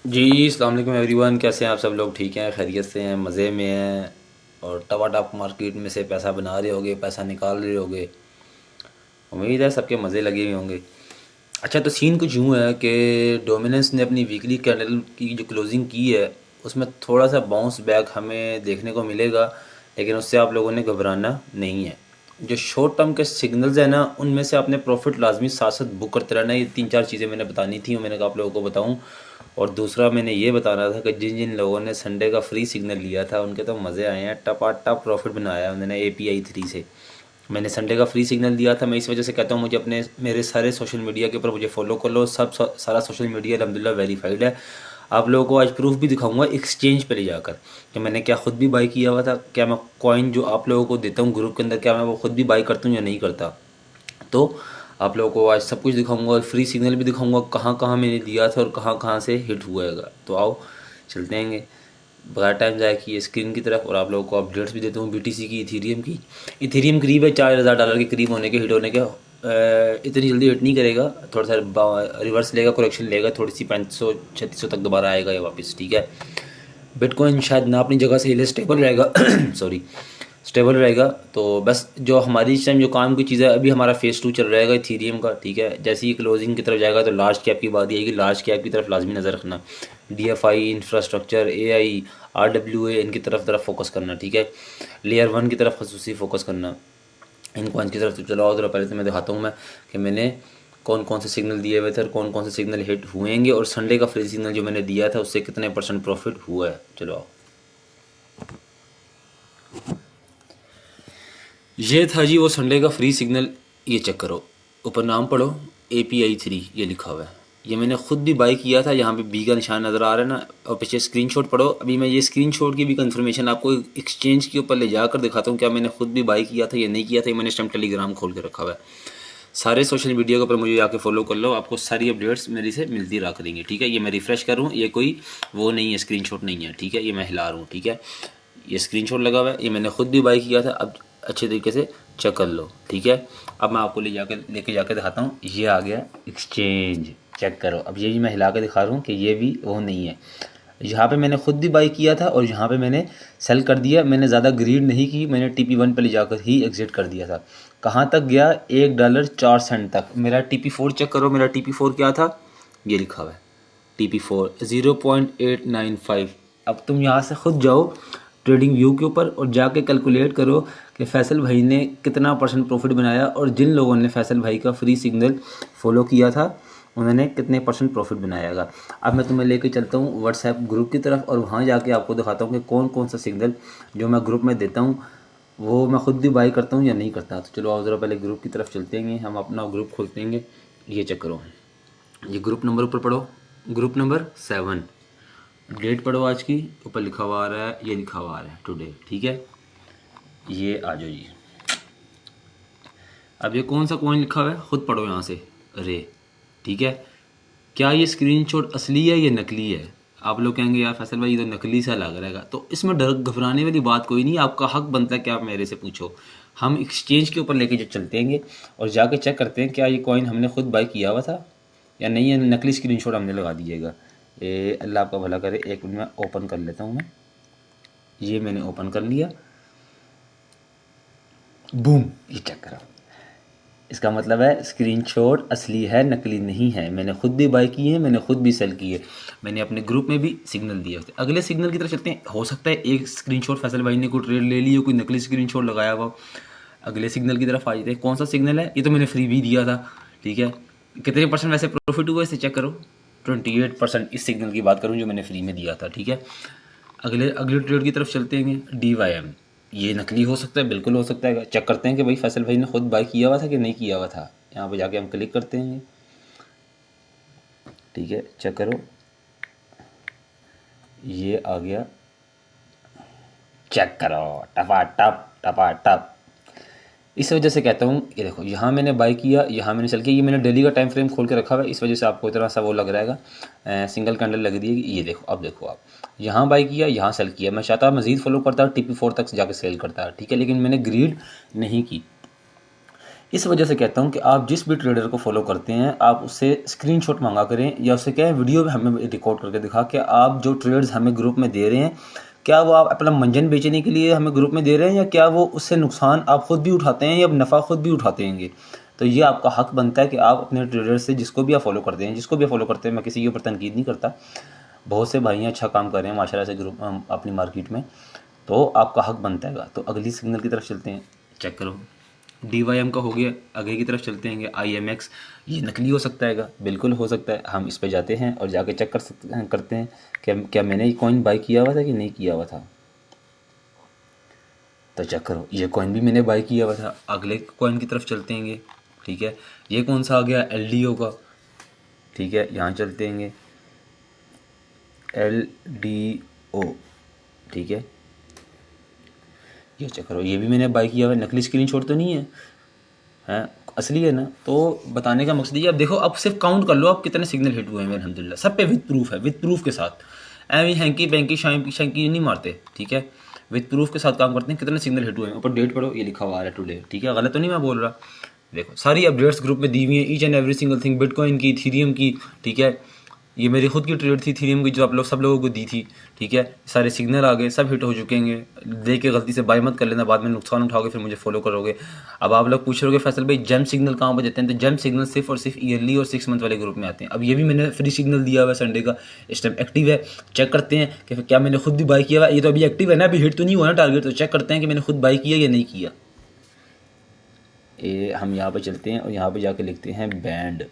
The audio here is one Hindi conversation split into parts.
जी अस्सलाम वालेकुम एवरीवन, कैसे हैं आप सब लोग? ठीक हैं, खैरियत से हैं, मज़े में हैं और टपाटप मार्केट में से पैसा बना रहे होगे, पैसा निकाल रहे होगे। उम्मीद है सबके मज़े लगे हुए होंगे। अच्छा, तो सीन कुछ यूँ है कि डोमिनेंस ने अपनी वीकली कैंडल की जो क्लोजिंग की है उसमें थोड़ा सा बाउंस बैक हमें देखने को मिलेगा, लेकिन उससे आप लोगों ने घबराना नहीं है। जो शॉर्ट टर्म के सिग्नल्स हैं ना, उनमें से आपने प्रॉफिट लाजमी साथ साथ बुक करते रहना। ये तीन चार चीज़ें मैंने बतानी थी और मैंने कहा आप लोगों को बताऊं। और दूसरा मैंने ये बताना था कि जिन जिन लोगों ने संडे का फ्री सिग्नल लिया था उनके तो मज़े आए हैं, टपाटप प्रॉफिट बनाया है उन्होंने API 3 से। मैंने संडे का फ्री सिग्नल दिया था, मैं इस वजह से कहता हूँ मुझे अपने मेरे सारे सोशल मीडिया के ऊपर मुझे फॉलो कर लो। सारा सोशल मीडिया अल्हम्दुलिल्लाह वेरीफाइड है। आप लोगों को आज प्रूफ भी दिखाऊंगा एक्सचेंज पे ले जाकर कि मैंने क्या खुद भी बाई किया हुआ था, क्या मैं कॉइन जो आप लोगों को देता हूँ ग्रुप के अंदर क्या मैं वो खुद भी बाई करता हूँ या नहीं करता। तो आप लोगों को आज सब कुछ दिखाऊंगा और फ्री सिग्नल भी दिखाऊंगा कहाँ कहाँ मैंने दिया था और कहाँ कहाँ से हिट हुएगा। तो आओ चलते हैं बगैर टाइम ज़ाया किए स्क्रीन की तरफ और आप लोगों को अपडेट्स भी देता हूँ BTC की, इथीरियम की। इथीरियम करीब है $4000 के करीब होने के, हिट होने के। इतनी जल्दी हिट नहीं करेगा, थोड़ा सा रिवर्स लेगा, करेक्शन लेगा, थोड़ी सी 500-3600 तक दोबारा आएगा ये वापस, ठीक है। बिटकॉइन शायद ना अपनी जगह से हिले, स्टेबल रहेगा सॉरी, स्टेबल रहेगा। तो बस जो हमारी इस टाइम जो काम की चीज़ है, अभी हमारा फेज़ 2 चल रहेगा इथीरियम का, ठीक है। जैसे ही क्लोजिंग की तरफ जाएगा तो लार्ज कैप की बात आएगी, लार्ज कैप की तरफ लाजमी नज़र रखना। DFI, इंफ्रास्ट्रक्चर, AI, RWA, इनकी तरफ तरफ फोकस करना, ठीक है। लेयर 1 की तरफ खसूसी फोकस करना। इन कॉइन्स की तरफ तो चलो ज़रा पहले तो मैं दिखाता हूँ मैं कि मैंने कौन कौन से सिग्नल दिए हुए थे और कौन कौन से सिग्नल हिट हुएंगे और संडे का फ्री सिग्नल जो मैंने दिया था उससे कितने % प्रॉफिट हुआ है। चलो आओ, ये था जी वो संडे का फ्री सिग्नल। ये चेक करो, ऊपर नाम पढ़ो, API 3 ये लिखा हुआ है। ये मैंने खुद भी बाई किया था, यहाँ पे बी का निशान नज़र आ रहा है ना, और पीछे स्क्रीनशॉट पढ़ो। अभी मैं ये स्क्रीनशॉट की भी कंफर्मेशन आपको एक्सचेंज के ऊपर ले जाकर दिखाता हूँ क्या मैंने खुद भी बाई किया था या नहीं किया था। ये मैंने इस टाइम टेलीग्राम खोल के रखा हुआ है। सारे सोशल मीडिया के ऊपर मुझे आके फॉलो कर लो, आपको सारी अपडेट्स मेरी से मिलती रहा करेंगी, ठीक है। ये मैं रिफ्रेश कर रहा हूँ, ये कोई वो नहीं है, स्क्रीनशॉट नहीं है, ठीक है। ये मैं हिला रहा हूँ, ठीक है। ये स्क्रीनशॉट लगा हुआ है, ये मैंने खुद भी बाई किया था। अब अच्छे तरीके से चेक कर लो, ठीक है। अब मैं आपको लेके जाकर दिखाता हूँ। ये आ गया एक्सचेंज, चेक करो। अब ये मैं हिला के दिखा रहा हूँ कि ये भी वो नहीं है। यहाँ पे मैंने खुद भी बाई किया था और यहाँ पे मैंने सेल कर दिया। मैंने ज़्यादा ग्रीड नहीं की, मैंने TP1 पे ले जाकर ही एग्जिट कर दिया था। कहाँ तक गया? $1.04 तक। मेरा TP4 चेक करो, मेरा TP4 क्या था, ये लिखा हुआ है TP4 0.895। अब तुम यहाँ से खुद जाओ ट्रेडिंग व्यू के ऊपर और जाके कैलकुलेट करो कि फैसल भाई ने कितना % प्रॉफिट बनाया और जिन लोगों ने फैसल भाई का फ्री सिग्नल फॉलो किया था उन्होंने कितने % प्रॉफिट बनाएगा। अब मैं तुम्हें लेके चलता हूँ व्हाट्सएप ग्रुप की तरफ और वहाँ जाके आपको दिखाता हूँ कि कौन कौन सा सिग्नल जो मैं ग्रुप में देता हूँ वो मैं खुद भी बाई करता हूँ या नहीं करता। तो चलो आओ ज़रा पहले ग्रुप की तरफ चलते हैं, हम अपना ग्रुप खोलते हैं। ये चेक करो, ये ग्रुप नंबर ऊपर पढ़ो, ग्रुप नंबर 7। डेट पढ़ो आज की, ऊपर लिखा हुआ आ रहा है, ये लिखा हुआ आ रहा है टुडे, ठीक है। ये आ जाओ जी। अब ये कौन सा कॉइन लिखा हुआ है खुद पढ़ो यहाँ से, रे, ठीक है। क्या ये स्क्रीनशॉट असली है या नकली है? आप लोग कहेंगे यार फैसल भाई ये तो नकली सा लग रहा है, तो इसमें डर घबराने वाली बात कोई नहीं। आपका हक बनता है कि आप मेरे से पूछो। हम एक्सचेंज के ऊपर लेके जो चलते हैं और जाके चेक करते हैं क्या ये कॉइन हमने खुद बाई किया हुआ था या नहीं है, नकली स्क्रीनशॉट हमने लगा दीजिएगा। ये अल्लाह आपका भला करे। एक मिनट में ओपन कर लेता हूँ मैं। ये मैंने ओपन कर लिया, बूम, ये चेक करो। इसका मतलब है स्क्रीनशॉट असली है, नकली नहीं है। मैंने खुद भी बाई की है, मैंने खुद भी सेल की है, मैंने अपने ग्रुप में भी सिग्नल दिए होते। अगले सिग्नल की तरफ चलते हैं। हो सकता है एक स्क्रीनशॉट फैसल भाई ने कोई ट्रेड ले ली हो, कोई नकली स्क्रीनशॉट लगाया हुआ। अगले सिग्नल की तरफ आ जाते हैं। कौन सा सिग्नल है? ये तो मैंने फ्री भी दिया था, ठीक है। कितने % वैसे प्रॉफिट हुआ इसे चेक करो, 28% इस सिग्नल की बात करूँ जो मैंने फ्री में दिया था, ठीक है। अगले अगले ट्रेड की तरफ चलते हैं। DYM, ये नकली हो सकता है, बिल्कुल हो सकता है। चेक करते हैं कि भाई फैसल भाई ने खुद बाई किया हुआ था कि नहीं किया हुआ था। यहाँ पे जाके हम क्लिक करते हैं, ठीक है। चेक करो, ये आ गया, चेक करो, टपा टप टपा टप। इस वजह से कहता हूँ, ये देखो यहाँ मैंने बाई किया, यहाँ मैंने सेल किया। ये मैंने डेली का टाइम फ्रेम खोल के रखा हुआ है, इस वजह से आपको इतना सा वो लग रहेगा, सिंगल कैंडल लग रही है। ये देखो, अब देखो आप, यहाँ बाई किया, यहाँ सेल किया। मैं चाहता मज़ीद फॉलो करता, TP4 तक जाके सेल करता, ठीक है, लेकिन मैंने ग्रीड नहीं की। इस वजह से कहता हूँ कि आप जिस भी ट्रेडर को फॉलो करते हैं आप उससे स्क्रीनशॉट मंगा करें या उससे क्या है वीडियो में हमें रिकॉर्ड करके दिखा कि आप जो ट्रेड्स हमें ग्रुप में दे रहे हैं क्या वो आप अपना मंजन बेचने के लिए हमें ग्रुप में दे रहे हैं या क्या वो उससे नुकसान आप खुद भी उठाते हैं या नफ़ा खुद भी उठाते हैं। तो ये आपका हक बनता है कि आप अपने ट्रेडर से जिसको भी आप फॉलो करते हैं मैं किसी के ऊपर तनकीद नहीं करता, बहुत से भाई अच्छा काम कर रहे हैं माशाल्लाह से ग्रुप अपनी मार्केट में, तो आपका हक बनता है। तो अगली सिग्नल की तरफ चलते हैं, चेक करो DYM का हो गया, आगे की तरफ चलते हैं IMX। ये नकली हो सकता है, बिल्कुल हो सकता है। हम इस पे जाते हैं और जाके चेक करते हैं क्या मैंने ये कॉइन बाई किया हुआ था कि नहीं किया हुआ था। तो चेक करो ये कॉइन भी मैंने बाई किया हुआ था। अगले कॉइन की तरफ चलते हैं, ठीक है। ये कौन सा आ गया, LDO का, ठीक है। यहाँ चलते हैं LDO, ठीक है। ये चेक करो ये भी मैंने बाई किया हुआ है, नकली स्क्रीनशॉट तो नहीं है, हैं असली है ना। तो बताने का मकसद ये, अब देखो अब सिर्फ काउंट कर लो आप कितने सिग्नल हिट हुए हैं अल्हम्दुलिल्लाह, सब पे विद प्रूफ है, विद प्रूफ के साथ। एवं हैंकी बैंकी शैंकी नहीं मारते, ठीक है। विद प्रूफ के साथ काम करते हैं, कितने सिग्नल हिट हुए हैं। ऊपर डेट पढ़ो, ये लिखा हुआ है टुडे, ठीक है। गलत तो नहीं मैं बोल रहा। देखो सारी अपडेट्स ग्रुप में दी हुई हैं, each and every single thing, bitcoin की, इथेरियम की, ठीक है। ये मेरी खुद की ट्रेड थी इथेरियम की जो आप लोग सब लोगों को दी थी, ठीक है। सारे सिग्नल आ गए, सब हिट हो चुके हैं। देख के गलती से बाय मत कर लेना, बाद में नुकसान उठाओगे फिर मुझे फॉलो करोगे। अब आप लोग पूछ रहे हो फैसल भाई जेम सिग्नल कहाँ पर देते हैं, तो जेम सिग्नल सिर्फ और सिर्फ ईयरली और 6 मंथ वाले ग्रुप में आते हैं। अब ये भी मैंने फ्री सिग्नल दिया हुआ है संडे का, इस टाइम एक्टिव है। चेक करते हैं कि क्या मैंने खुद भी बाय किया हुआ है। ये तो अभी एक्टिव है ना, अभी हिट तो नहीं हुआ ना टारगेट, तो चेक करते हैं कि मैंने खुद बाय किया या नहीं किया। ये हम यहाँ पे चलते हैं और यहाँ पे जाके लिखते हैं बैंड,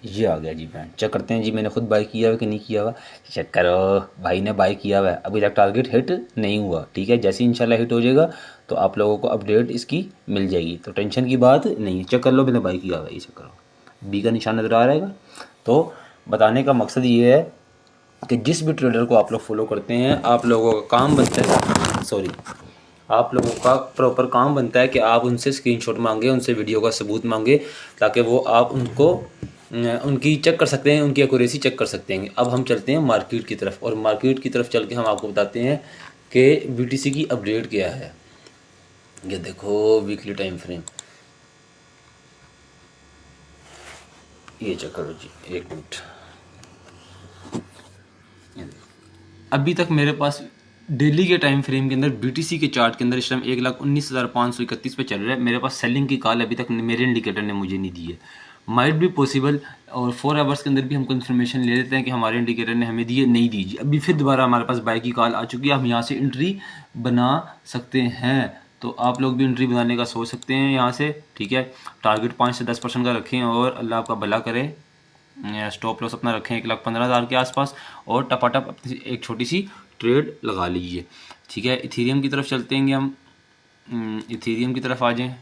ये आ गया जी बैंड। चेक करते हैं जी मैंने खुद बाय किया हुआ कि नहीं किया हुआ। चेक करो भाई ने बाय किया हुआ है, अभी तक टारगेट हिट नहीं हुआ, ठीक है। जैसे ही इंशाल्लाह हिट हो जाएगा तो आप लोगों को अपडेट इसकी मिल जाएगी, तो टेंशन की बात नहीं है। चेक कर लो मैंने बाय किया हुआ है, ये चेक करो बी का निशान नज़र आ रहेगा। तो बताने का मकसद ये है कि जिस भी ट्रेडर को आप लोग फॉलो करते हैं आप लोगों का काम बनता है, आप लोगों का प्रॉपर काम बनता है कि आप उनसे स्क्रीनशॉट मांगे, उनसे वीडियो का सबूत मांगे, ताकि वो आप उनको उनकी चेक कर सकते हैं, उनकी एक्यूरेसी चेक कर सकते हैं। अब हम चलते हैं मार्केट की तरफ, और मार्केट की तरफ चल के हम आपको बताते हैं कि BTC की अपडेट क्या है। ये देखो वीकली टाइम फ्रेम, ये चेक करो जी, एक मिनट। अभी तक मेरे पास डेली के टाइम फ्रेम के अंदर BTC के चार्ट के अंदर इस टाइम 1,19,531 पे चल रहा है। मेरे पास सेलिंग की कॉल अभी तक मेरे इंडिकेटर ने मुझे नहीं दी है। माइट भी पॉसिबल, और 4 आवर्स के अंदर भी हम कंफर्मेशन ले लेते हैं कि हमारे इंडिकेटर ने हमें दी है, नहीं दी। अभी फिर दोबारा हमारे पास बाय की कॉल आ चुकी है, हम यहाँ से एंट्री बना सकते हैं। तो आप लोग भी एंट्री बनाने का सोच सकते हैं यहाँ से, ठीक है। टारगेट 5 से 10% का रखें और अल्लाह आपका भला करे। स्टॉप लॉस अपना रखें 1,15,000 के आसपास, और टपाटप अपनी एक छोटी सी ट्रेड लगा लीजिए, ठीक है। इथेरियम की तरफ चलते हैं हम, इथेरियम की तरफ आ जाएं।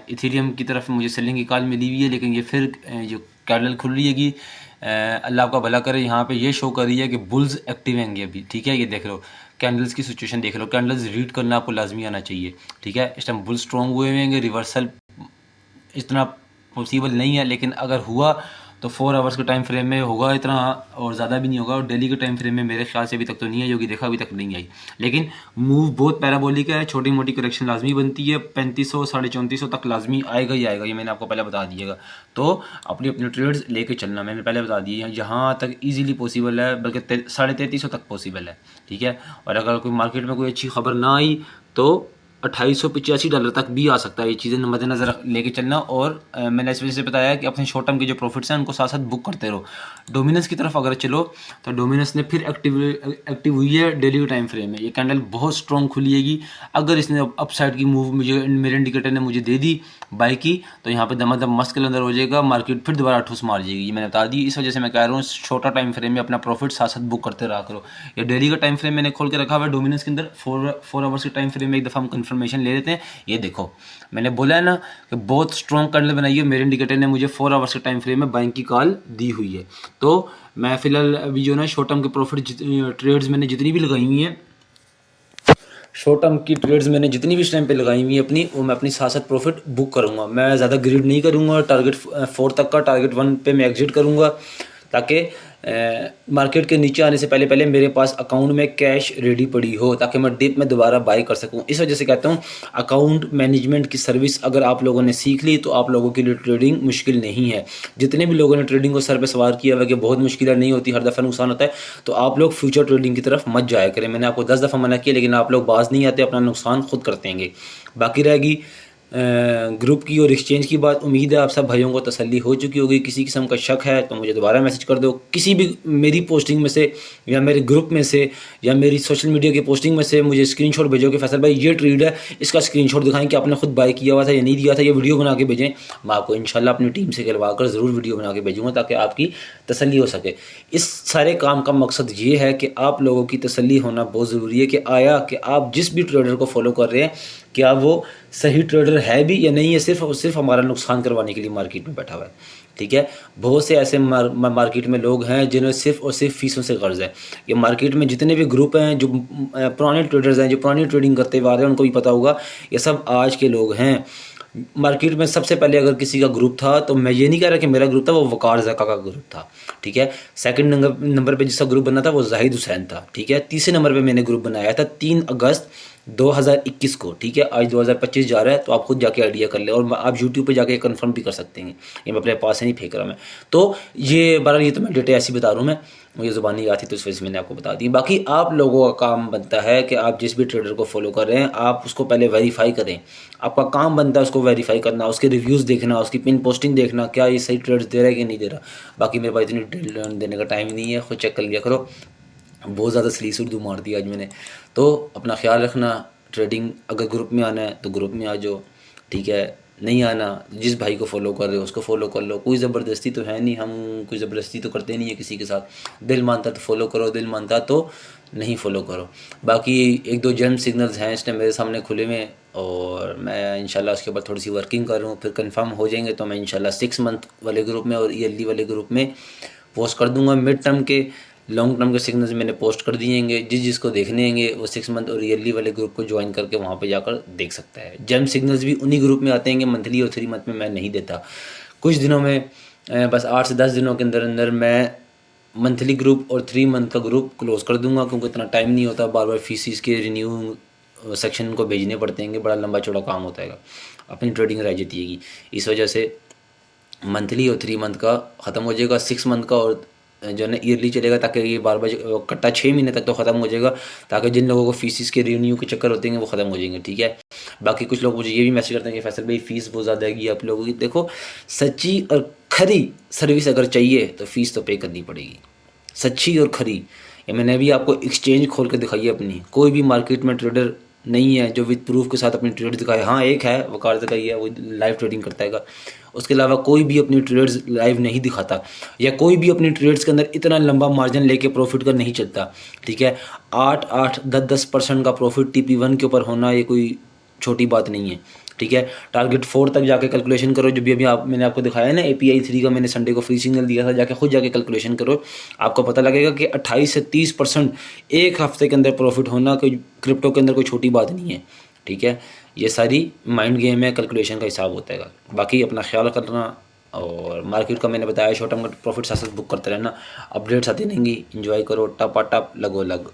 इथेरियम की तरफ मुझे सेलिंग की कॉल मिली हुई है, लेकिन ये फिर जो कैंडल खुल रही है अल्लाह आपका भला करे, यहाँ पे ये शो कर रही है कि बुल्स एक्टिव हैंगे अभी, ठीक है। ये देख लो कैंडल्स की सिचुएशन देख लो, कैंडल्स रीड करना आपको लाजमी आना चाहिए, ठीक है। इस टाइम बुल स्ट्रॉन्ग हुए हैं, रिवर्सल इतना पॉसिबल नहीं है, लेकिन अगर हुआ तो 4 आवर्स के टाइम फ्रेम में होगा इतना, और ज़्यादा भी नहीं होगा। और डेली के टाइम फ्रेम में मेरे ख्याल से अभी तक तो नहीं आई होगी, देखा अभी तक नहीं आई। लेकिन मूव बहुत पैराबोलिक है, छोटी मोटी करेक्शन लाजमी बनती है, 3500 3400 तक लाजमी आएगा ही आएगा, ये मैंने आपको पहले बता दिएगा। तो अपनी अपनी ट्रेड्स लेके चलना, मैंने पहले बता दिए जहाँ तक ईजिली पॉसिबल है, बल्कि 3300 तक पॉसिबल है, ठीक है। और अगर कोई मार्केट में कोई अच्छी खबर ना आई तो $2885 तक भी आ सकता है। ये चीज़ें मद्देनज़र लेके चलना। और मैंने इस वजह से बताया कि अपने शॉर्ट टर्म के जो प्रॉफिट्स हैं उनको साथ साथ बुक करते रहो। डोमिनेंस की तरफ अगर चलो तो डोमिनेंस ने फिर एक्टिव हुई है डेली के टाइम फ्रेम में। ये कैंडल बहुत स्ट्रॉन्ग खुलिएगी, अगर इसने अपसाइड की मूव मुझे मेरे इंडिकेटर ने मुझे दे दी बाई की, तो यहाँ पे दमादम मस्त के अंदर हो जाएगा, मार्केट फिर दोबारा ठूस मार जाएगी, ये मैंने बता दी। इस वजह से मैं कह रहा हूँ छोटा टाइम फ्रेम में अपना प्रॉफिट साथ साथ बुक करते रहा करो। ये डेली का टाइम फ्रेम मैंने खोल के रखा हुआ है डोमिनेंस के अंदर, 4 आवर्स के टाइम फ्रेम में एक दफ़ा हम कंफर्मेशन ले लेते हैं। ये देखो मैंने बोला है ना कि बहुत स्ट्रॉन्ग कैंडल बनाई है, मेरे इंडिकेटर ने मुझे 4 आवर्स के टाइम फ्रेम में बाइंग की कॉल दी हुई है। तो मैं फिलहाल अभी जो ना शॉर्ट टर्म के प्रॉफिट ट्रेड्स मैंने जितनी भी लगाई हुई हैं, शॉर्ट टर्म की ट्रेड्स मैंने जितनी भी इस टाइम पे लगाई हुई है अपनी, वो मैं अपनी साथ साथ प्रॉफिट बुक करूंगा। मैं ज़्यादा ग्रीड नहीं करूंगा, टारगेट 4 तक का, टारगेट 1 पे मैं एग्जिट करूंगा, ताकि मार्केट के नीचे आने से पहले पहले मेरे पास अकाउंट में कैश रेडी पड़ी हो, ताकि मैं डिप में दोबारा बाई कर सकूं। इस वजह से कहता हूं अकाउंट मैनेजमेंट की सर्विस अगर आप लोगों ने सीख ली तो आप लोगों के लिए ट्रेडिंग मुश्किल नहीं है। जितने भी लोगों ने ट्रेडिंग को सर पे सवार किया हुआ कि बहुत मुश्किल नहीं होती, हर दफ़ा नुकसान होता है, तो आप लोग फ्यूचर ट्रेडिंग की तरफ मत जाया करें। मैंने आपको 10 दफ़ा मना किया लेकिन आप लोग बाज नहीं आते, अपना नुकसान खुद करते हैं। बाकी रहेगी ग्रुप की और एक्सचेंज की बात। उम्मीद है आप सब भाइयों को तसल्ली हो चुकी होगी। किसी किस्म का शक है तो मुझे दोबारा मैसेज कर दो। किसी भी मेरी पोस्टिंग में से या मेरे ग्रुप में से या मेरी सोशल मीडिया की पोस्टिंग में से मुझे स्क्रीनशॉट भेजो कि फैसल भाई ये ट्रेड है, इसका स्क्रीनशॉट दिखाएं कि आपने खुद बाय किया हुआ था या नहीं दिया था, ये वीडियो बना के भेजें। मैं आपको इंशाल्लाह अपनी टीम से करवा कर ज़रूर वीडियो बना के भेजूँगा ताकि आपकी तसल्ली हो सके। इस सारे काम का मकसद ये है कि आप लोगों की तसल्ली होना बहुत ज़रूरी है कि आया कि आप जिस भी ट्रेडर को फॉलो कर रहे हैं क्या वो सही ट्रेडर है भी या नहीं है, सिर्फ और सिर्फ हमारा नुकसान करवाने के लिए मार्केट में बैठा हुआ है। ठीक है, बहुत से ऐसे मार्केट में लोग हैं जिन्हें सिर्फ और सिर्फ फीसों से कर्ज है। ये मार्केट में जितने भी ग्रुप हैं जो पुराने ट्रेडर्स हैं, जो पुरानी ट्रेडिंग करते हुए आ रहे हैं, उनको भी पता होगा ये सब आज के लोग हैं। मार्केट में सबसे पहले अगर किसी का ग्रुप था, तो मैं ये नहीं कह रहा कि मेरा ग्रुप था, वो वकार ज़का का ग्रुप था। ठीक है, सेकंड नंबर पे जिसका ग्रुप बना था वो जाहिद हुसैन था। ठीक है, तीसरे नंबर पे मैंने ग्रुप बनाया था 3 अगस्त 2021 को। ठीक है, आज 2025 जा रहा है, तो आप खुद जाके आइडिया कर ले और आप यूट्यूब पे जाके कंफर्म भी कर सकते हैं। ये मैं अपने पास से नहीं फेंक रहा मैं। तो ये बहरहाल ये तो मैं डेटा ऐसी बता रहा हूँ, मैं मुझे ज़ुबानी याद थी तो इस वजह से मैंने आपको बता दी। बाकी आप लोगों का काम बनता है कि आप जिस भी ट्रेडर को फॉलो कर रहे हैं आप उसको पहले वेरीफाई करें। आपका काम बनता है उसको वेरीफाई करना, उसके रिव्यूज़ देखना, उसकी पिन पोस्टिंग देखना, क्या ये सही ट्रेड्स दे रहा है कि नहीं दे रहा। बाकी मेरे पास इतनी डिटेल देने का टाइम नहीं है, खुद चेक कर लिया करो। बहुत ज़्यादा सलीस उर्दू मार दी आज मैंने। तो अपना ख्याल रखना। ट्रेडिंग अगर ग्रुप में आना है तो ग्रुप में आ जाओ। ठीक है, नहीं आना, जिस भाई को फॉलो कर रहे हो उसको फॉलो कर लो। कोई ज़बरदस्ती तो है नहीं, हम कोई ज़बरदस्ती तो करते नहीं है किसी के साथ। दिल मानता तो फॉलो करो, दिल मानता तो नहीं फॉलो करो। बाकी 1-2 जर्म सिग्नल्स हैं इस टाइम मेरे सामने खुले में और मैं इंशाल्लाह उसके ऊपर थोड़ी सी वर्किंग कर रहा हूँ। फिर कंफर्म हो जाएंगे तो मैं इंशाल्लाह 6 मंथ वाले ग्रुप में और ईयरली वाले ग्रुप में पोस्ट कर दूंगा। मिड टर्म के लॉन्ग टर्म के सिग्नल्स मैंने पोस्ट कर दिए हैं। जिसको देखने होंगे वो 6 मंथ और ईयरली वाले ग्रुप को ज्वाइन करके वहाँ पे जाकर देख सकता है। जेम सिग्नल्स भी उन्हीं ग्रुप में आते हैं, मंथली और 3 मंथ में मैं नहीं देता। कुछ दिनों में बस 8 से 10 दिनों के अंदर अंदर मैं मंथली ग्रुप और 3 मंथ का ग्रुप क्लोज़ कर दूंगा, क्योंकि इतना टाइम नहीं होता, बार बार फीस के रिन्यू सेक्शन को भेजने पड़ते हैं, बड़ा लंबा चौड़ा काम होता है, अपनी ट्रेडिंग रह जाती है। इस वजह से मंथली और 3 मंथ का ख़त्म हो जाएगा, 6 मंथ का और जो है ना ईयरली चलेगा, ताकि ये बार बार कट्टा 6 महीने तक तो ख़त्म हो जाएगा, ताकि जिन लोगों को फीस के रिन्यू के चक्कर होते हैं वो ख़त्म हो जाएंगे। ठीक है, बाकी कुछ लोग मुझे ये भी मैसेज करते हैं कि फैसल भाई फ़ीस बहुत ज़्यादा है आप लोगों की। देखो, सच्ची और खरी सर्विस अगर चाहिए तो फ़ीस तो पे करनी पड़ेगी, सच्ची और खरी। ये मैंने अभी आपको एक्सचेंज खोल के दिखाई है अपनी। कोई भी मार्केट में ट्रेडर नहीं है जो विद प्रूफ के साथ अपनी ट्रेड दिखाए। हाँ, एक है वकार का ही है, वो लाइव ट्रेडिंग करता है। उसके अलावा कोई भी अपनी ट्रेड्स लाइव नहीं दिखाता, या कोई भी अपनी ट्रेड्स के अंदर इतना लंबा मार्जिन लेके प्रॉफिट कर नहीं चलता। ठीक है, 8-8, 10-10% का प्रॉफिट TP1 के ऊपर होना ये कोई छोटी बात नहीं है। ठीक है, टारगेट 4 तक जाके कैलकुलेशन करो। जो भी अभी मैंने आपको दिखाया है ना, API 3 का मैंने संडे को फ्री सिग्नल दिया था, जाके खुद जाके कैलकुलेशन करो, आपको पता लगेगा कि 28 से 30% एक हफ्ते के अंदर प्रॉफिट होना कोई क्रिप्टो के अंदर कोई छोटी बात नहीं है। ठीक है, ये सारी माइंड गेम है, कैलकुलेशन का हिसाब होता है। बाकी अपना ख्याल करना, और मार्केट का मैंने बताया शॉर्ट टर्म का प्रॉफिट साथ साथ बुक करते रहना। अपडेट्स आती रहेंगी, इंजॉय करो, टपा टप लगो लग।